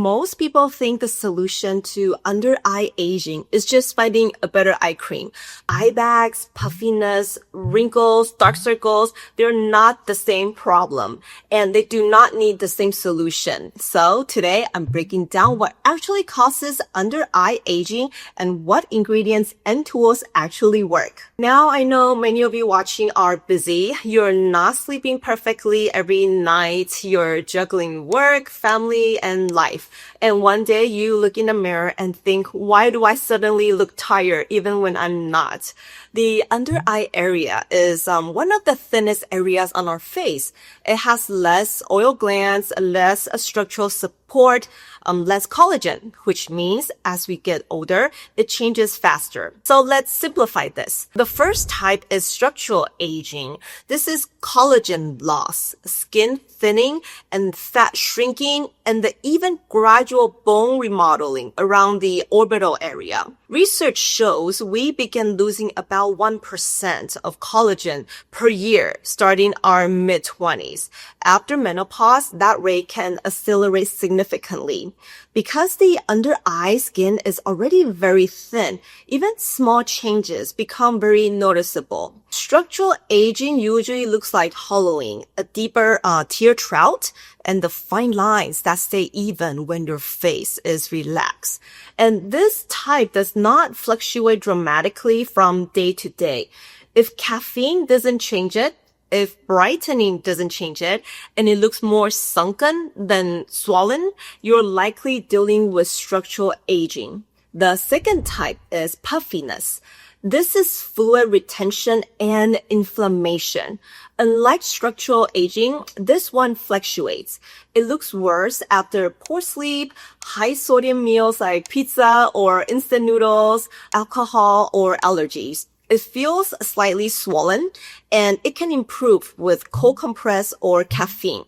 most people think the solution to under-eye aging is just finding a better eye cream. Eye bags, puffiness, wrinkles, dark circles, they're not the same problem, and they do not need the same solution. So today I'm breaking down what actually causes under-eye aging and what ingredients and tools actually work. Now I know many of you watching are busy. You're not sleeping perfectly every night. You're juggling work, family, and life. And one day you look in the mirror and think, why do I suddenly look tired even when I'm not? The under eye area is one of the thinnest areas on our face. It has less oil glands, less structural support, less collagen, which means as we get older, it changes faster. So let's simplify this. The first type is structural aging. This is collagen loss, skin thinning, and fat shrinking, and the even gradual bone remodeling around the orbital area. Research shows we begin losing about 1% of collagen per year starting our mid-20s. After menopause, that rate can accelerate significantly. Because the under eye skin is already very thin, even small changes become very noticeable. Structural aging usually looks like hollowing, a deeper tear trout, and the fine lines that stay even when your face is relaxed. And this type does not fluctuate dramatically from day to day. If caffeine doesn't change it, if brightening doesn't change it, and it looks more sunken than swollen, you're likely dealing with structural aging. The second type is puffiness. This is fluid retention and inflammation. Unlike structural aging, this one fluctuates. It looks worse after poor sleep, high sodium meals like pizza or instant noodles, alcohol, or allergies. It feels slightly swollen, and it can improve with cold compress or caffeine.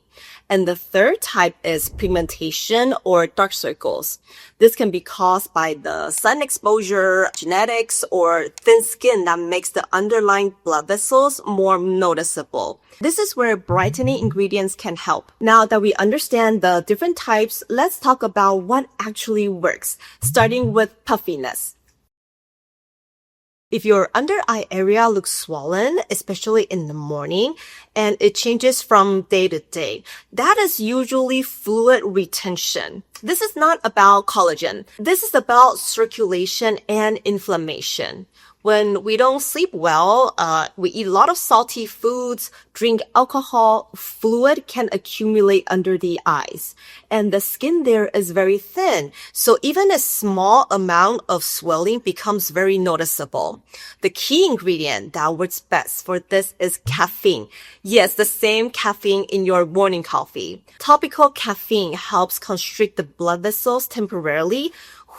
And the third type is pigmentation or dark circles. This can be caused by the sun exposure, genetics, or thin skin that makes the underlying blood vessels more noticeable. This is where brightening ingredients can help. Now that we understand the different types, let's talk about what actually works, starting with puffiness. If your under eye area looks swollen, especially in the morning, and it changes from day to day, that is usually fluid retention. This is not about collagen. This is about circulation and inflammation. When we don't sleep well, we eat a lot of salty foods, drink alcohol, fluid can accumulate under the eyes. And the skin there is very thin, so even a small amount of swelling becomes very noticeable. The key ingredient that works best for this is caffeine. Yes, the same caffeine in your morning coffee. Topical caffeine helps constrict the blood vessels temporarily,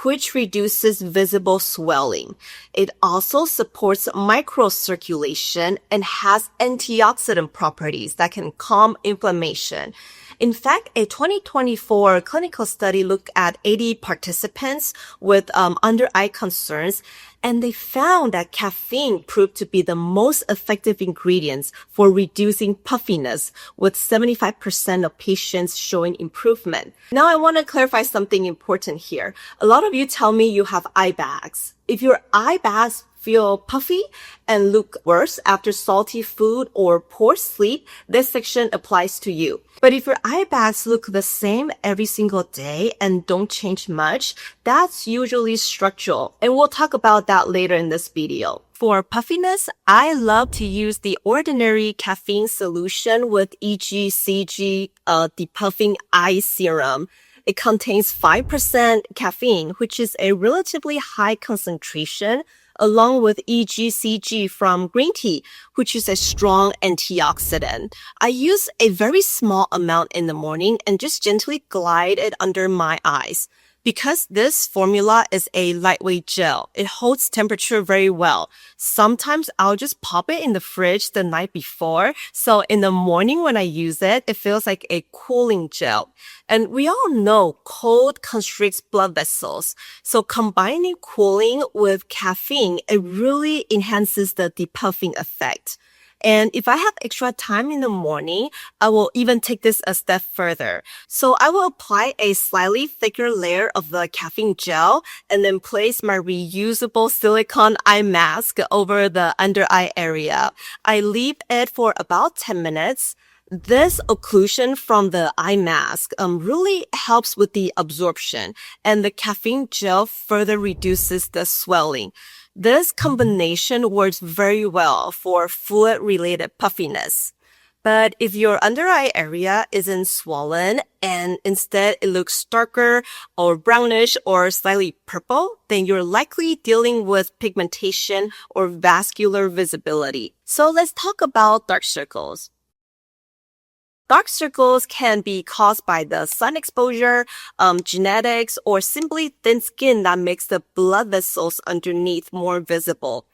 which reduces visible swelling. It also supports microcirculation and has antioxidant properties that can calm inflammation. In fact, a 2024 clinical study looked at 80 participants with under eye concerns, and they found that caffeine proved to be the most effective ingredients for reducing puffiness, with 75% of patients showing improvement. Now I want to clarify something important here. A lot of you tell me you have eye bags. If your eye bags feel puffy and look worse after salty food or poor sleep, this section applies to you. But if your eye bags look the same every single day and don't change much, that's usually structural. And we'll talk about that later in this video. For puffiness, I love to use the ordinary caffeine solution with EGCG, depuffing eye serum. It contains 5% caffeine, which is a relatively high concentration, along with EGCG from green tea, which is a strong antioxidant. I use a very small amount in the morning and just gently glide it under my eyes. Because this formula is a lightweight gel, it holds temperature very well. Sometimes I'll just pop it in the fridge the night before, so in the morning when I use it, it feels like a cooling gel. And we all know cold constricts blood vessels, so combining cooling with caffeine, it really enhances the depuffing effect. And if I have extra time in the morning, I will even take this a step further. So I will apply a slightly thicker layer of the caffeine gel and then place my reusable silicone eye mask over the under eye area. I leave it for about 10 minutes. This occlusion from the eye mask really helps with the absorption, and the caffeine gel further reduces the swelling. This combination works very well for fluid-related puffiness. But if your under eye area isn't swollen and instead it looks darker or brownish or slightly purple, then you're likely dealing with pigmentation or vascular visibility. So let's talk about dark circles. Dark circles can be caused by the sun exposure, genetics, or simply thin skin that makes the blood vessels underneath more visible.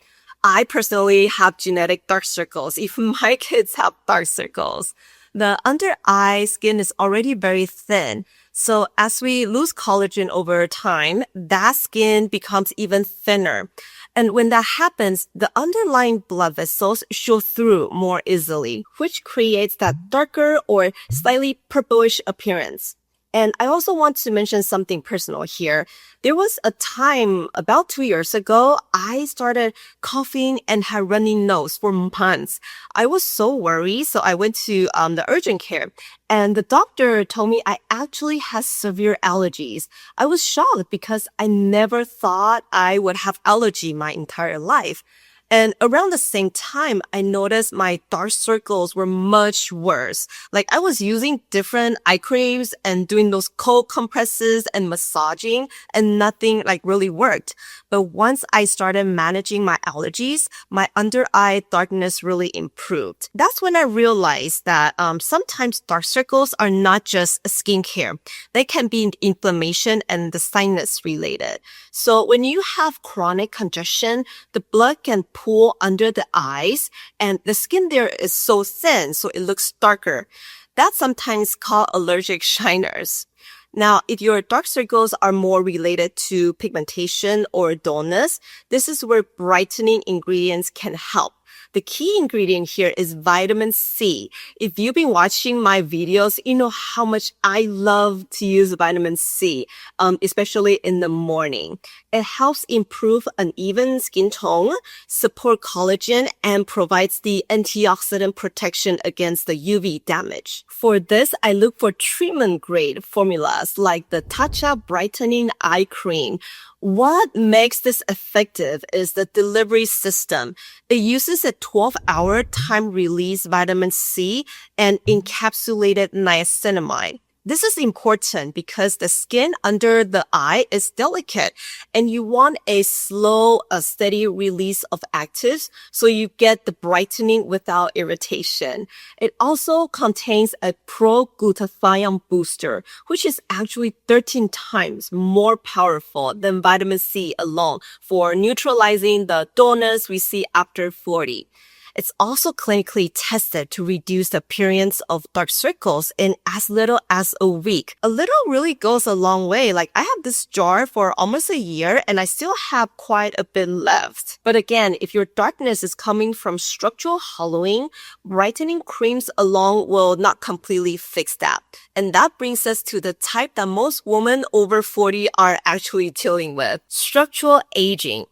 I personally have genetic dark circles. Even my kids have dark circles. The under eye skin is already very thin. So as we lose collagen over time, that skin becomes even thinner. And when that happens, the underlying blood vessels show through more easily, which creates that darker or slightly purplish appearance. And I also want to mention something personal here. There was a time about 2 years ago, I started coughing and had runny nose for months. I was so worried, so I went to the urgent care. And the doctor told me I actually had severe allergies. I was shocked because I never thought I would have allergy my entire life. And around the same time, I noticed my dark circles were much worse. Like I was using different eye creams and doing those cold compresses and massaging and nothing like really worked. But once I started managing my allergies, my under eye darkness really improved. That's when I realized that sometimes dark circles are not just skincare. They can be inflammation and the sinus related. So when you have chronic congestion, the blood can pool under the eyes and the skin there is so thin, so it looks darker. That's sometimes called allergic shiners. Now, if your dark circles are more related to pigmentation or dullness, this is where brightening ingredients can help. The key ingredient here is vitamin C. If you've been watching my videos, you know how much I love to use vitamin C, especially in the morning. It helps improve uneven skin tone, support collagen, and provides the antioxidant protection against the UV damage. For this, I look for treatment-grade formulas like the Tatcha Brightening Eye Cream. What makes this effective is the delivery system. It uses a 12-hour time-release vitamin C and encapsulated niacinamide. This is important because the skin under the eye is delicate and you want a slow, steady release of actives so you get the brightening without irritation. It also contains a pro-glutathione booster, which is actually 13 times more powerful than vitamin C alone for neutralizing the dullness we see after 40. It's also clinically tested to reduce the appearance of dark circles in as little as a week. A little really goes a long way. Like I have this jar for almost a year and I still have quite a bit left. But again, if your darkness is coming from structural hollowing, brightening creams alone will not completely fix that. And that brings us to the type that most women over 40 are actually dealing with, structural aging.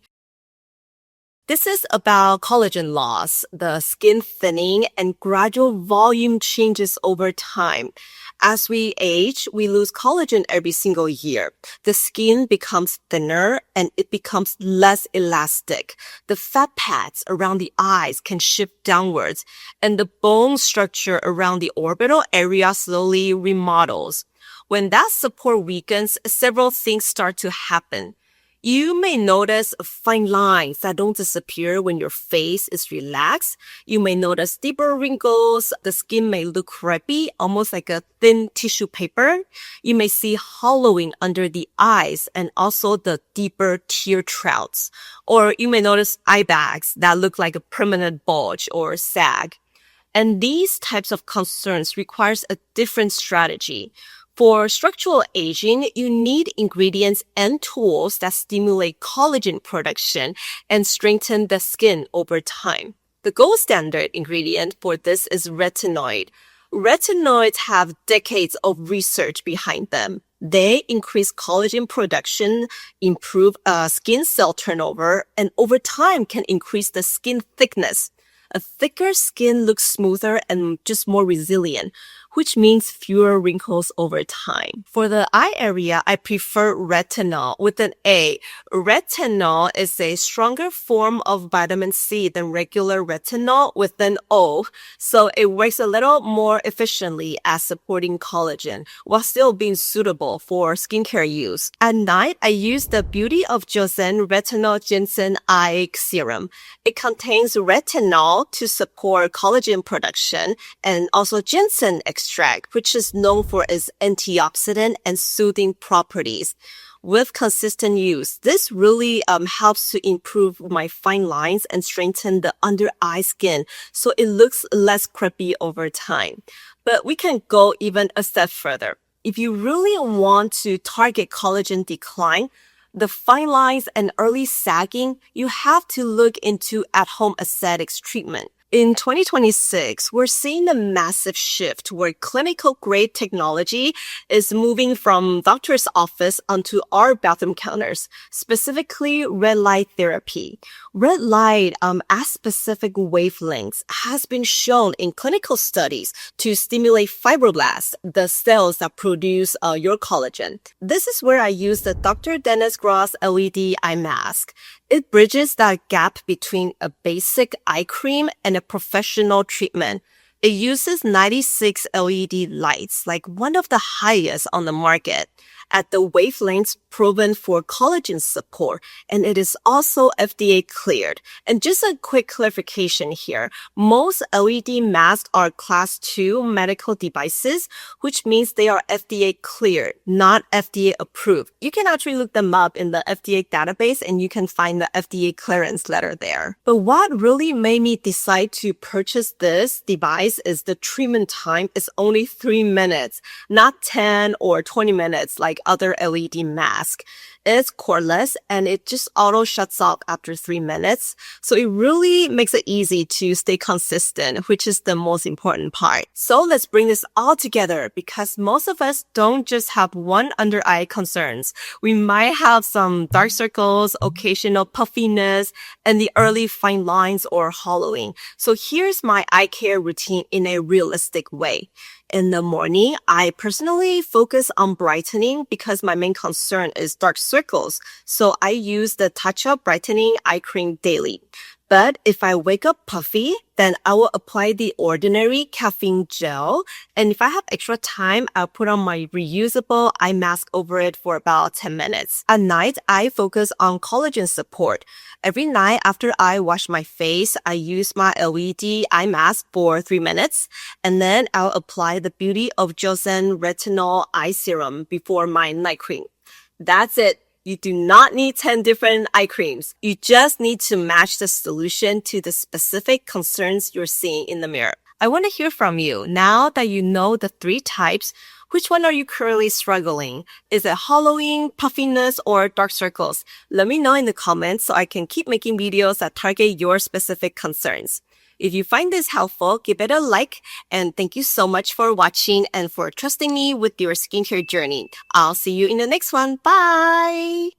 This is about collagen loss, the skin thinning, and gradual volume changes over time. As we age, we lose collagen every single year. The skin becomes thinner and it becomes less elastic. The fat pads around the eyes can shift downwards, and the bone structure around the orbital area slowly remodels. When that support weakens, several things start to happen. You may notice fine lines that don't disappear when your face is relaxed. You may notice deeper wrinkles. The skin may look crepey, almost like a thin tissue paper. You may see hollowing under the eyes and also the deeper tear troughs. Or you may notice eye bags that look like a permanent bulge or sag. And these types of concerns requires a different strategy. For structural aging, you need ingredients and tools that stimulate collagen production and strengthen the skin over time. The gold standard ingredient for this is retinoid. Retinoids have decades of research behind them. They increase collagen production, improve skin cell turnover, and over time can increase the skin thickness. A thicker skin looks smoother and just more resilient, which means fewer wrinkles over time. For the eye area, I prefer retinol with an A. Retinol is a stronger form of vitamin C than regular retinol with an O, so it works a little more efficiently as supporting collagen while still being suitable for skincare use. At night, I use the Beauty of Joseon Retinol Ginseng Eye Serum. It contains retinol to support collagen production and also ginseng extract, which is known for its antioxidant and soothing properties. With consistent use, this really helps to improve my fine lines and strengthen the under eye skin so it looks less crepey over time. But we can go even a step further. If you really want to target collagen decline, the fine lines and early sagging, you have to look into at-home aesthetics treatment. In 2026, we're seeing a massive shift where clinical-grade technology is moving from doctor's office onto our bathroom counters, specifically red light therapy. Red light at specific wavelengths has been shown in clinical studies to stimulate fibroblasts, the cells that produce your collagen. This is where I use the Dr. Dennis Gross LED eye mask. It bridges that gap between a basic eye cream and a professional treatment. It uses 96 LED lights, like one of the highest on the market, at the wavelengths proven for collagen support, and it is also FDA cleared. And just a quick clarification here, most LED masks are class 2 medical devices, which means they are FDA cleared, not FDA approved. You can actually look them up in the FDA database and you can find the FDA clearance letter there. But what really made me decide to purchase this device is the treatment time is only 3 minutes, not 10 or 20 minutes like other LED masks. It's cordless and it just auto shuts off after 3 minutes. So it really makes it easy to stay consistent, which is the most important part. So let's bring this all together because most of us don't just have one under eye concerns. We might have some dark circles, occasional puffiness, and the early fine lines or hollowing. So here's my eye care routine in a realistic way. In the morning, I personally focus on brightening because my main concern is dark circles. So I use the Touch-Up Brightening Eye Cream daily. But if I wake up puffy, then I will apply the ordinary caffeine gel. And if I have extra time, I'll put on my reusable eye mask over it for about 10 minutes. At night, I focus on collagen support. Every night after I wash my face, I use my LED eye mask for 3 minutes. And then I'll apply the Beauty of Joseon Retinol Eye Serum before my night cream. That's it. You do not need 10 different eye creams. You just need to match the solution to the specific concerns you're seeing in the mirror. I want to hear from you. Now that you know the 3 types, which one are you currently struggling? Is it hollowing, puffiness, or dark circles? Let me know in the comments so I can keep making videos that target your specific concerns. If you find this helpful, give it a like, and thank you so much for watching and for trusting me with your skincare journey. I'll see you in the next one. Bye!